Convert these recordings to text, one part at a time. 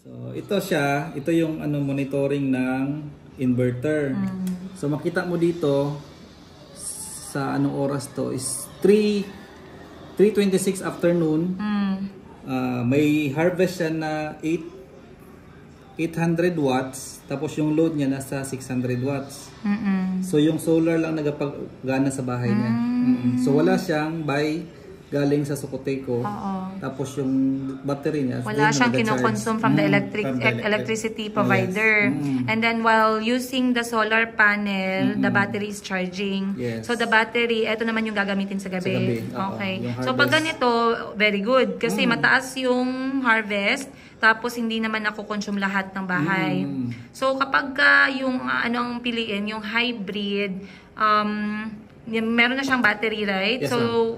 So ito yung monitoring ng inverter. So makita mo dito sa anong oras to is 3:26 afternoon. May harvest siya na 800 watts, tapos yung load niya nasa 600 watts. So yung solar lang nagapagana sa bahay niya. So wala siyang galing sa Socoteco. Tapos yung battery niya, wala siyang kinokonsume from the electricity provider. And then while using the solar panel, the battery is charging. So the battery, ito naman yung gagamitin sa gabi. Okay. So pag ganito, very good. Kasi mataas yung harvest, tapos hindi naman nakukonsume lahat ng bahay. So kapag yung ang piliin, yung hybrid, meron na siyang battery, right? Yes, so,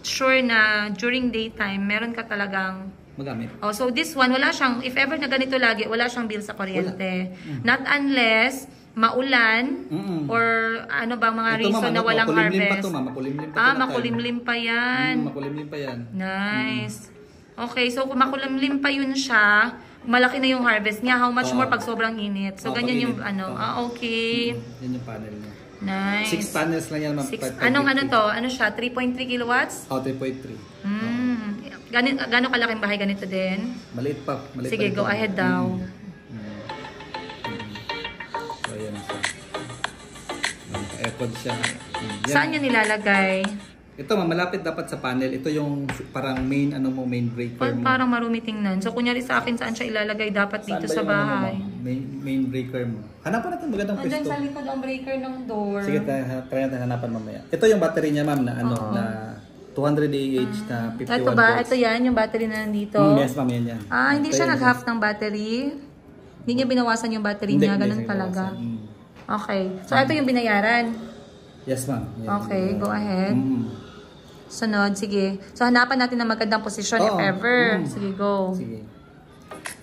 sure na during daytime, meron ka talagang magamit. So this one, wala siyang, if ever na ganito lagi, wala siyang bill sa kuryente. Not unless maulan or ano bang mga reason na walang harvest. Makulimlim pa yan. Makulimlim pa yan. Nice. Okay, so kung makulimlim pa yun siya, malaki na yung harvest niya. How much more pag sobrang init? So ganyan yung okay. Yan yung panel niya. Nice. 6 panels lang yan, ma'am. Ano to? Ano siya? 3.3 kilowatts? 3.3. Gano'ng kalaking bahay ganito din? Maliit pa. Sige, go ahead daw. So, ayan siya. Naka-aircon siya. Saan niya nilalagay? Ito, malapit dapat sa panel. Ito yung parang main breaker mo. Parang marumi tingnan. So, kunyari sa akin, saan siya ilalagay dapat dito sa bahay? Main breaker mo. Hanapan natin magandang pwesto. Diyan sa likod ang breaker ng door. Sige, try natin hanapan mamaya. Ito yung battery niya, ma'am, na na 200 ah na 51 ito ba? Volts. Ito yan, yung battery na nandito? Yes, ma'am, yan. Hindi siya nag-half ng battery? Hindi niya binawasan yung battery niya? Ganun talaga? Okay. So, ito yung binayaran? Yes, ma'am. Okay, go ahead. Sunod, sige. So, hanapan natin ng magandang posisyon if ever. Sige, go. Sige.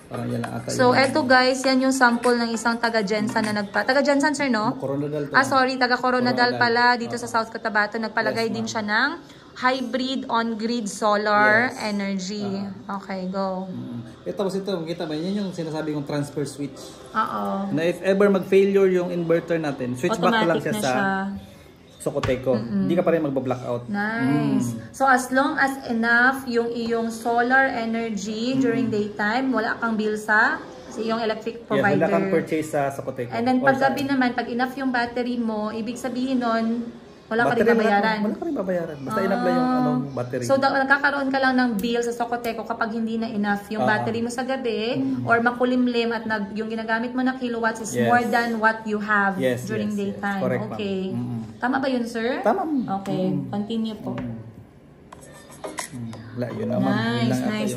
Parang yan lang ata. So, eto guys, yan yung sample ng isang taga-Jensan na taga-Jensan, sir, no? Coronadal. Sorry, taga-Coronadal pala dito sa South Cotabato. Nagpalagay din siya ng hybrid on-grid solar energy. Okay, go. Tapos ito, makita ba? Yan yung sinasabi kong transfer switch. Na if ever mag-failure yung inverter natin, switch back lang siya sa Socoteco. Hindi ka pa rin magba-blackout. Nice. So, as long as enough yung iyong solar energy during daytime, wala kang bill sa iyong electric provider. Wala kang purchase sa Socoteco. And then, pag gabi naman, pag enough yung battery mo, ibig sabihin nun, wala ka rin babayaran. Wala ka rin babayaran. Basta enough lang yung battery. So, nagkakaroon ka lang ng bill sa Socoteco kapag hindi na enough yung battery mo sa gabi or makulimlim at yung ginagamit mo na kilowatts is more than what you have during daytime. Correct, okay. Tama ba yun, sir? Tama. Okay. Continue po. Yun na, ma'am. Nice.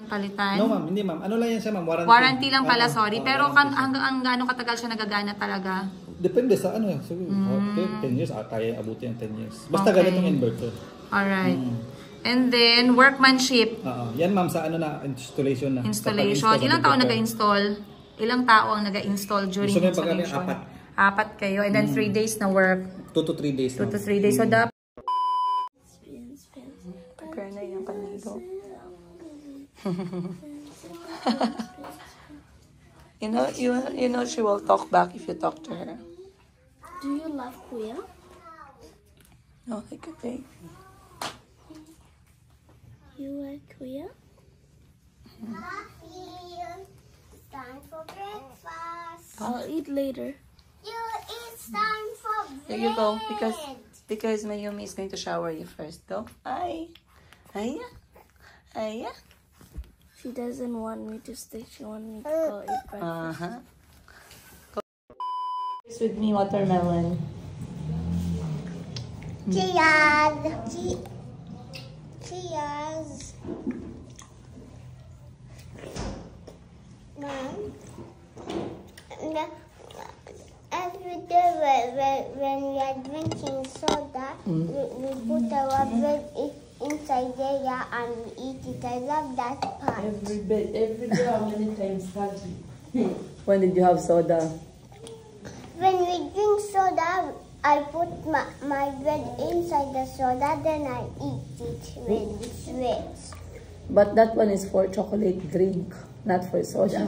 Palitan? No, ma'am. Hindi, ma'am. Ano lang yan siya, ma'am? Warranty lang pala, sorry. Pero hanggang gaano katagal siya nagagana talaga? Depende sa ano. Siguro, 10 years. Kaya abutin yung 10 years. Basta ganitong inverter. Alright. And then, workmanship. Yan, ma'am, sa installation na. Installation. Ilang tao nag-install? Ilang tao ang nag-install during installation? 4 kayo. And then 3 days na work. 2 to 3 days. 2 to 3 days. So, dapat prepare na yung kanilo. you know she will talk back if you talk to her. Do you love Kuya? No, like a baby. You like Kuya? It's time for breakfast. I'll eat later. It's time for breakfast. There you go, because Mayumi is going to shower you first. Go. Aya. She doesn't want me to stay. She wants me to go eat breakfast. With me, watermelon. Cheers. Cheers. Mom, every day when we are drinking soda, we put our bread inside there and we eat it. I love that part. Every day, how many times have you? When did you have soda? When we drink soda, I put my bread inside the soda, then I eat it when it sweats. But that one is for chocolate drink, not for soda.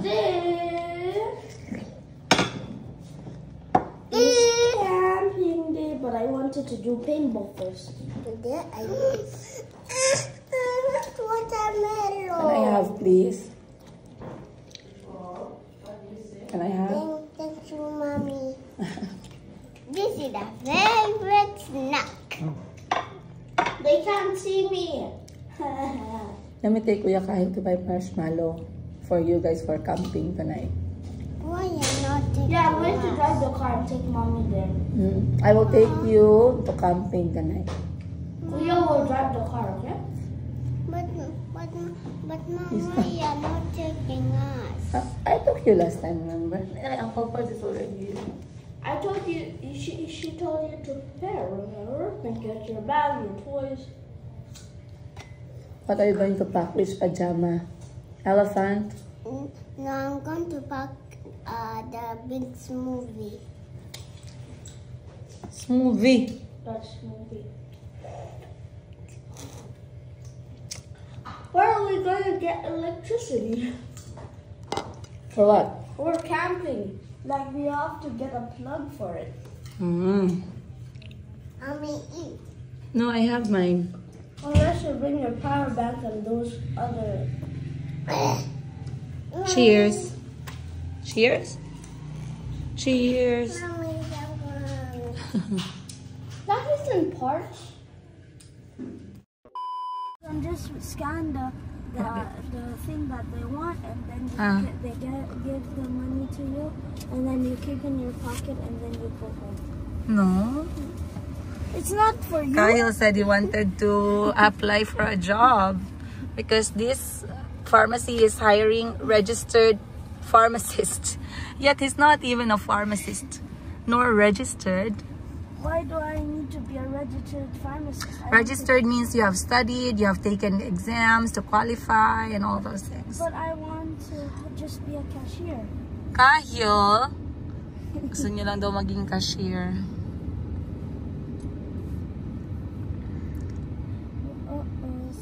It's camping day, but I wanted to do paintball first. Today I watermelon. Can I have, please? Can I have? Thank you, Mommy. This is a favorite snack. They can't see me. Let me take Kuya Kahil to buy marshmallow for you guys for camping tonight. Why are you not taking Yeah, I'm going to drive the car and take Mommy there. I will take you to camping tonight. Kuya will drive the car, okay? But Mama, you're not taking us. I took you last time, remember? Uncle Paz is already here. I told you, she told you to prepare, remember? And get your bag, your toys. What are you going to pack? Which pajama? Elephant? No, I'm going to pack the big smoothie. Smoothie. That's smoothie. Where are we going to get electricity? For what? We're camping. Like, we have to get a plug for it. Mommy, eat. No, I have mine. Unless you bring your power bank and those other... Cheers. Cheers. Cheers. Mommy, that one. That isn't parts. And just scan the thing that they want, and then they give the money to you, and then you keep in your pocket, and then you go home. No. It's not for you. Kyle said he wanted to apply for a job because this pharmacy is hiring registered pharmacists. Yet he's not even a pharmacist, nor registered. Why do I need to be a registered pharmacist? Registered means you have studied, you have taken exams to qualify and all those things. But I want to just be a cashier. Kyle, gusto niyo lang daw maging cashier.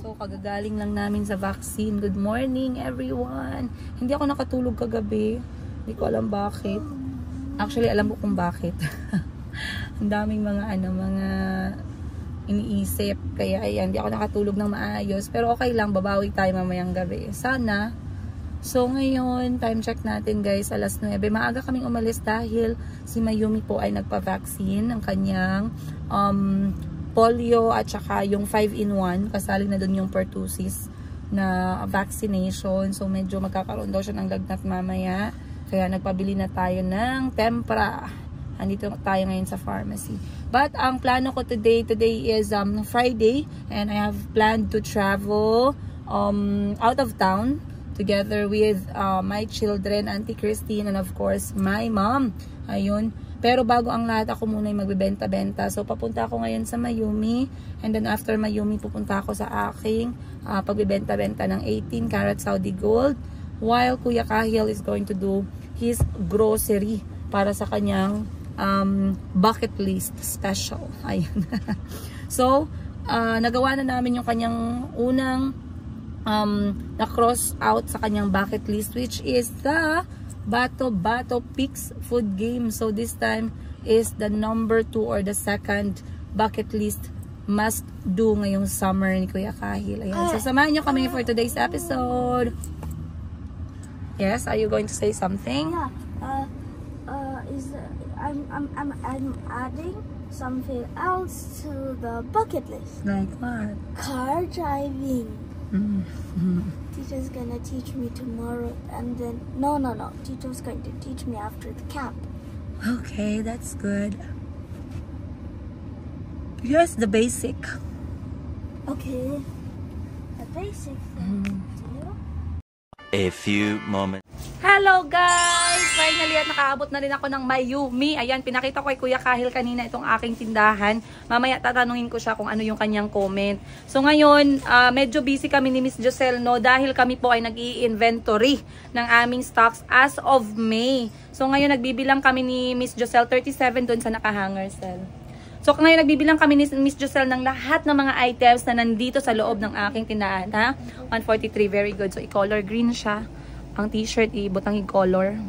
So, kagagaling lang namin sa vaccine. Good morning, everyone. Hindi ako nakatulog kagabi. Hindi ko alam bakit. Actually, alam ko kung bakit. Ang daming mga iniisip. Kaya ayan, hindi ako nakatulog ng maayos. Pero okay lang, babawi tayo mamayang gabi. Sana. So ngayon, time check natin guys, alas 9. Maaga kaming umalis dahil si Mayumi po ay nagpa-vaccine ng kanyang polio at saka yung 5-in-1. Kasali na dun yung pertussis na vaccination. So medyo magkakaroon daw siya ng lagnat mamaya. Kaya nagpabili na tayo ng tempra. Andito tayo ngayon sa pharmacy. But ang plano ko today is Friday, and I have planned to travel out of town together with my children, Auntie Christine, and of course my mom. Ayun. Pero bago ang lahat, ako muna yung magbibenta-benta. So papunta ako ngayon sa Mayumi, and then after Mayumi pupunta ako sa aking pagbibenta-benta ng 18 karat Saudi gold, while Kuya Kahil is going to do his grocery para sa kanyang bucket list special. Ayun. So, nagawa na namin yung kanyang unang na-cross out sa kanyang bucket list, which is the Bato Pix food game. So, this time is the number 2 or the second bucket list must do ngayong summer ni Kuya Kahil. Ayan. So, samahan nyo kami for today's episode. Yes, are you going to say something? Yeah. I'm adding something else to the bucket list. Like what? Car driving. Teacher's gonna teach me tomorrow, and then no. Teacher's going to teach me after the camp. Okay, that's good. Yes, the basic. Okay, the basic thing. A few moments. Hello guys! Finally at nakaabot na rin ako ng Mayumi. Ayan, pinakita ko kay Kuya Kahil kanina itong aking tindahan. Mamaya tatanungin ko siya kung ano yung kanyang comment. So ngayon, medyo busy kami ni Miss Josel, no? Dahil kami po ay nag-i-inventory ng aming stocks as of May. So ngayon, nagbibilang kami ni Miss Josel 37 doon sa nakahanger cell. So ngayon nagbibilang kami ni Miss Joselle ng lahat ng mga items na nandito sa loob ng aking tindahan, ha? 143, very good. So i-color green siya. Ang t-shirt ibutang i-color.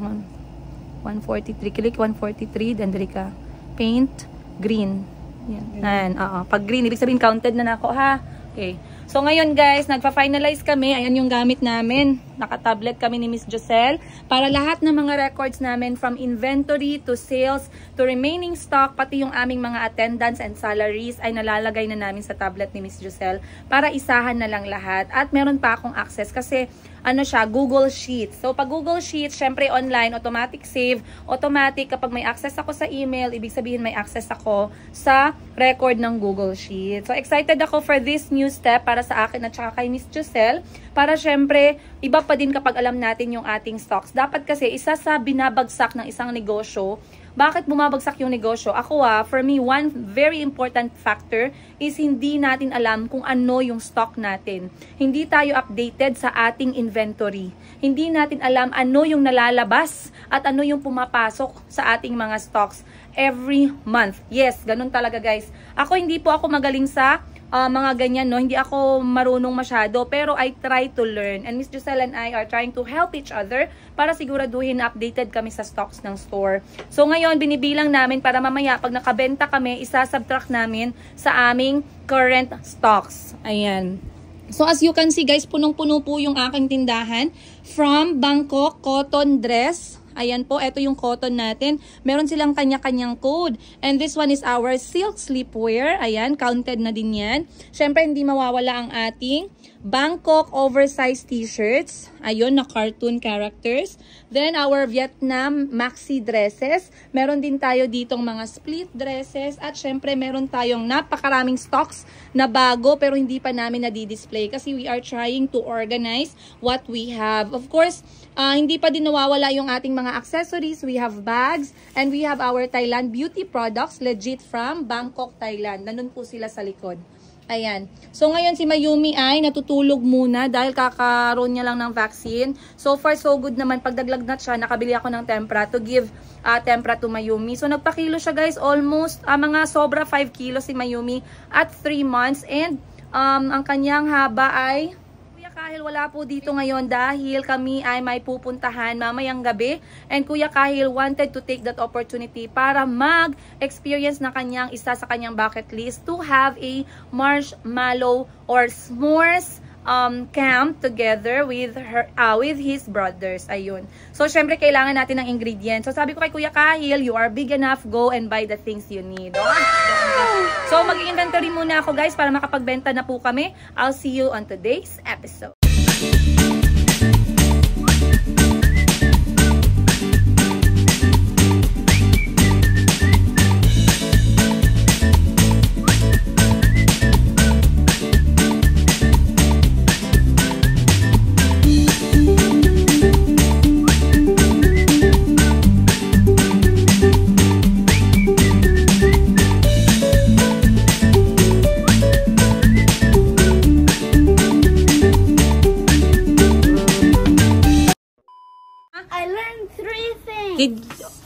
143, click 143, then dali ka. Paint, green. Yan. Pag green, ibig sabihin counted na ako, ha? Okay. So ngayon guys, nagpa-finalize kami. Ayan yung gamit namin. Naka-tablet kami ni Miss Joselle para lahat ng mga records namin from inventory to sales to remaining stock, pati yung aming mga attendance and salaries ay nalalagay na namin sa tablet ni Miss Joselle para isahan na lang lahat. At meron pa akong access kasi ano siya, Google Sheets. So pag Google Sheets, syempre online, automatic save, automatic kapag may access ako sa email, ibig sabihin may access ako sa record ng Google Sheets. So excited ako for this new step para sa akin at saka kay Miss Joselle para syempre iba pa din kapag alam natin yung ating stocks. Dapat kasi isa sa binabagsak ng isang negosyo. Bakit bumabagsak yung negosyo? Ako for me, one very important factor is hindi natin alam kung ano yung stock natin. Hindi tayo updated sa ating inventory. Hindi natin alam ano yung nalalabas at ano yung pumapasok sa ating mga stocks every month. Yes, ganun talaga guys. Hindi po ako magaling sa mga ganyan, no? Hindi ako marunong masyado, pero I try to learn. And Miss Joselle and I are trying to help each other para siguraduhin na updated kami sa stocks ng store. So ngayon, binibilang namin para mamaya, pag nakabenta kami, isasubtract namin sa aming current stocks. Ayan. So as you can see guys, punong-puno po yung aking tindahan. From Bangkok cotton dress. Ayan po, ito yung cotton natin. Meron silang kanya-kanyang code. And this one is our silk sleepwear. Ayan, counted na din yan. Siyempre, hindi mawawala ang ating Bangkok oversized t-shirts. Ayun, na cartoon characters. Then, our Vietnam maxi dresses. Meron din tayo ditong mga split dresses. At syempre, meron tayong napakaraming stocks na bago pero hindi pa namin na-display kasi we are trying to organize what we have. Of course, hindi pa din nawawala yung ating mga accessories. We have bags and we have our Thailand beauty products legit from Bangkok, Thailand. Nandun po sila sa likod. Ayan. So, ngayon si Mayumi ay natutulog muna dahil kakaroon niya lang ng vaccine. So far, so good naman. Pagdaglagnat siya, nakabili ako ng Tempra to give Tempra to Mayumi. So, nagpakilo siya guys. Almost, mga sobra 5 kilos si Mayumi at 3 months. And, ang kanyang haba ay Kahil wala po dito ngayon dahil kami ay may pupuntahan mamayang gabi and Kuya Kahil wanted to take that opportunity para mag-experience na kanyang isa sa kanyang bucket list to have a marshmallow or s'mores camp together with his brothers. Ayun. So, syempre, kailangan natin ng ingredients. So, sabi ko kay Kuya Kahil, you are big enough, go and buy the things you need. So, mag-inventory muna ako, guys, para makapagbenta na po kami. I'll see you on today's episode.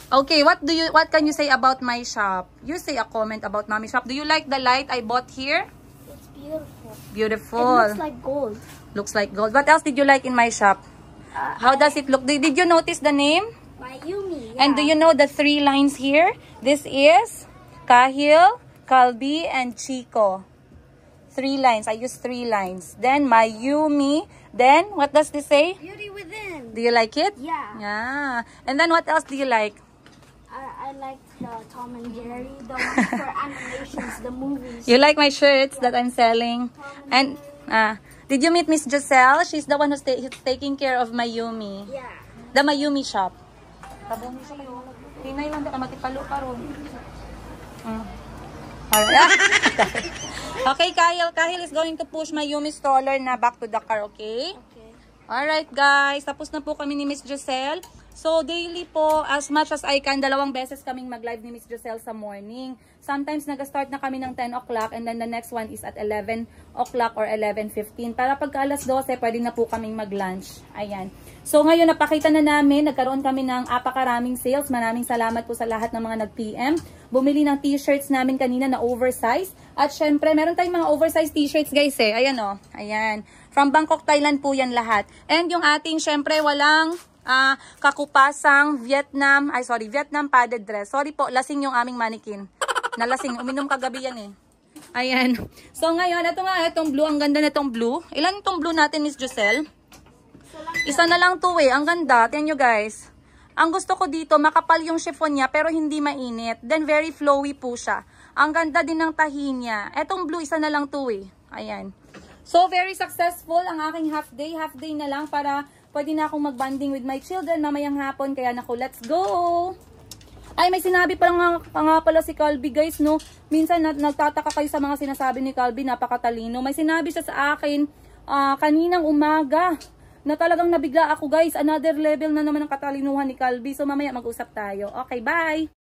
Okay, what can you say about my shop? You say a comment about Mommy shop. Do you like the light I bought here? It's beautiful. Beautiful. It looks like gold. Looks like gold. What else did you like in my shop? How does it look? Did you notice the name? Mayumi. Yeah. And do you know the 3 lines here? This is Kahil, Kalbi, and Chico. 3 lines. I use 3 lines. Then Mayumi. Then what does this say? Beauty within. Do you like it? Yeah. Yeah. And then what else do you like? I like the Tom and Jerry, the ones for animations, the movies. You like my shirts that I'm selling? And did you meet Miss Joselle? She's the one who's taking care of Mayumi. Yeah. The Mayumi shop. Pinay lang ka matipalo karon. Okay, Kahil is going to push Mayumi stroller na back to the car, okay? Okay. Alright guys, tapos na po kami ni Miss Joselle. So, daily po, as much as I can, 2 beses kaming mag-live ni Miss Joselle sa morning. Sometimes, nag-start na kami ng 10 o'clock and then the next one is at 11 o'clock or 11:15. Para pagka alas 12, pwede na po kaming mag-lunch. Ayan. So, ngayon, napakita na namin, nagkaroon kami ng apakaraming sales. Maraming salamat po sa lahat ng mga nag-PM. Bumili ng t-shirts namin kanina na oversize. At syempre, meron tayong mga oversize t-shirts guys eh. Ayan o. Ayan. From Bangkok, Thailand po yan lahat. And yung ating, syempre, walang kakupasang Vietnam padded dress. Sorry po, lasing yung aming mannequin. Nalasing, uminom kagabi yan eh. Ayan. So ngayon, ito nga, itong blue. Ang ganda nitong blue. Ilan itong blue natin, Miss Joselle? Isa na lang to eh. Ang ganda. Tingnan nyo guys. Ang gusto ko dito, makapal yung chiffon niya pero hindi mainit. Then very flowy po siya. Ang ganda din ng tahi niya. Etong blue, isa na lang to eh. Ayan. So very successful ang aking half day. Half day na lang para pwede na akong mag-bonding with my children mamayang hapon. Kaya naku, let's go! Ay, may sinabi pa nga pala si Calby guys, no? Minsan nagtataka kayo sa mga sinasabi ni Calby, napakatalino. May sinabi siya sa akin kaninang umaga na talagang nabigla ako guys. Another level na naman ng katalinuhan ni Calby. So mamaya mag-usap tayo. Okay, bye!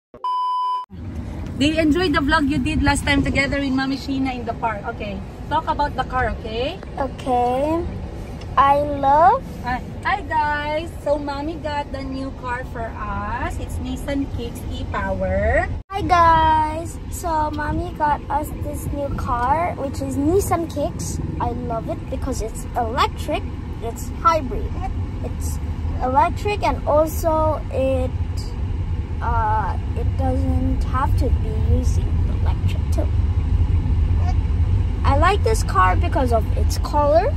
They enjoyed the vlog you did last time together with Mami Sheena in the park. Okay, talk about the car, okay? Okay. I love. Hi guys! So Mommy got the new car for us. It's Nissan Kicks e-Power. Hi guys! So Mommy got us this new car, which is Nissan Kicks. I love it because it's electric. It's hybrid. It's electric and also it doesn't have to be using electric too. I like this car because of its color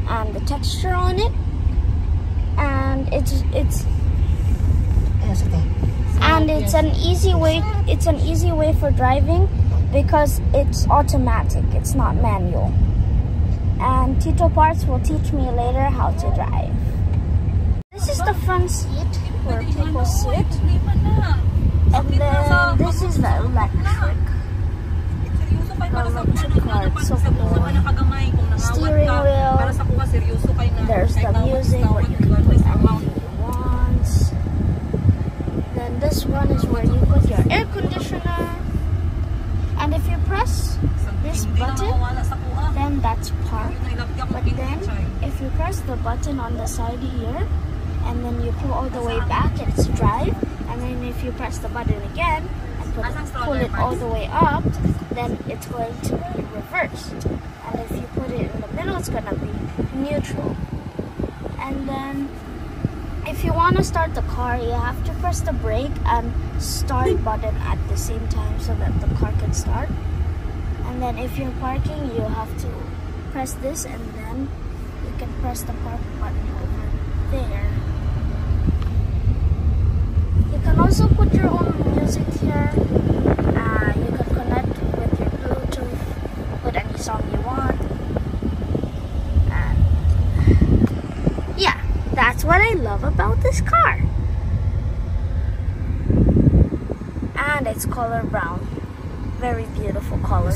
and the texture on it, and it's an easy way for driving because it's automatic, it's not manual. And Tito Parts will teach me later how to drive. This is the front seat where people sit, and then this is the electric. Car, so cool. Steering wheel. There's the music where you can put anything you want. Then this one is where you put your air conditioner. And if you press this button, then that's park. But then if you press the button on the side here, and then you pull all the way back, it's drive. And then if you press the button again and pull it all the way up, then it's going to be reversed. And if you put it in the middle, it's going to be neutral. And then if you want to start the car, you have to press the brake and start button at the same time so that the car can start. And then if you're parking, you have to press this, and then you can press the park button over there. You can also put your own music here. You can connect with your Bluetooth, put any song you want. And yeah, that's what I love about this car. And it's color brown. Very beautiful color.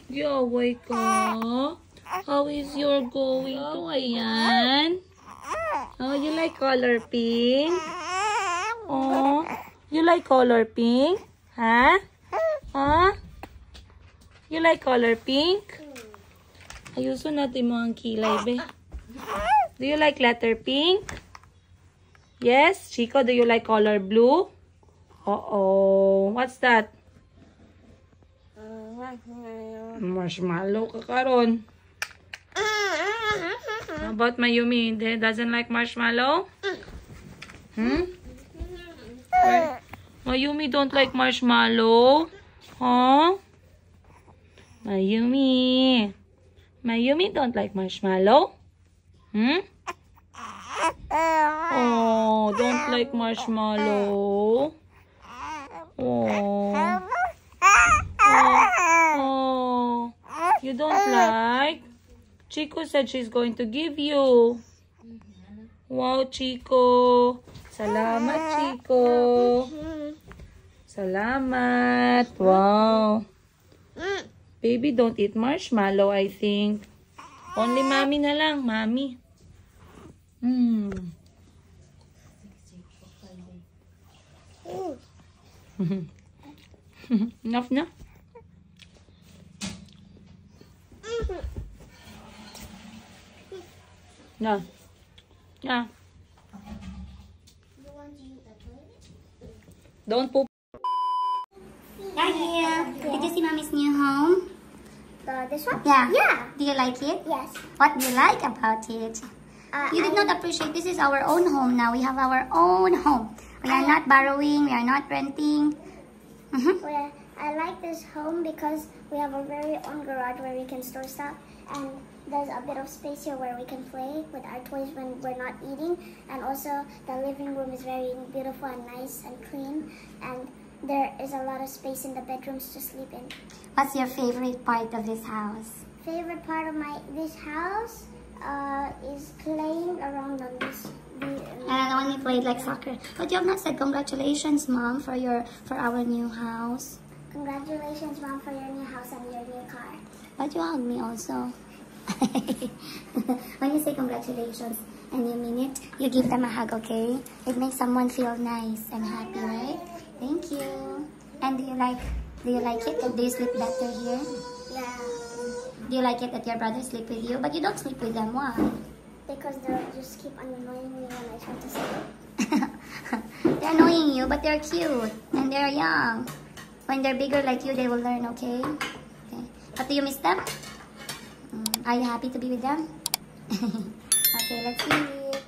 Yaway ka. How is your going to? Ayan. Oh, you like color pink? Oh, you like color pink? Huh? Huh? You like color pink? Ayusin natin mo ang kilay, be. Do you like letter pink? Yes? Chico, do you like color blue? Uh-oh. What's that? Marshmallow ka karon. How about Mayumi? Doesn't like marshmallow? Mayumi don't like marshmallow? Huh? Mayumi. Mayumi don't like marshmallow? Oh, don't like marshmallow. Oh. Oh. You don't like? Chico said she's going to give you. Wow, Chico. Salamat, Chico. Salamat. Wow. Baby, don't eat marshmallow, I think. Only mommy na lang, mommy. Enough na? No. Yeah. Don't poop. Dahil, did you see Mommy's new home? This one? Yeah. Yeah. Do you like it? Yes. What do you like about it? You did not appreciate this is our own home now. We have our own home. We are not borrowing. We are not renting. Well, I like this home because we have a very own garage where we can store stuff, and there's a bit of space here where we can play with our toys when we're not eating, and also the living room is very beautiful and nice and clean, and there is a lot of space in the bedrooms to sleep in. What's your favorite part of this house? Favorite part of this house is playing around on this. And I only played like soccer. But you have not said congratulations, Mom, for our new house. Congratulations, Mom, for your new house and your new car. But you hug me also. When you say congratulations and you mean it, you give them a hug, okay? It makes someone feel nice and happy, right? Thank you. And do you like it? Do you sleep better here? Yeah. Do you like it that your brothers sleep with you? But you don't sleep with them. Why? Because they'll just keep annoying me when I try to sleep. They're annoying you, but they're cute and they're young. When they're bigger like you, they will learn, okay? Okay. But do you miss them? Are you happy to be with them? Okay, let's eat.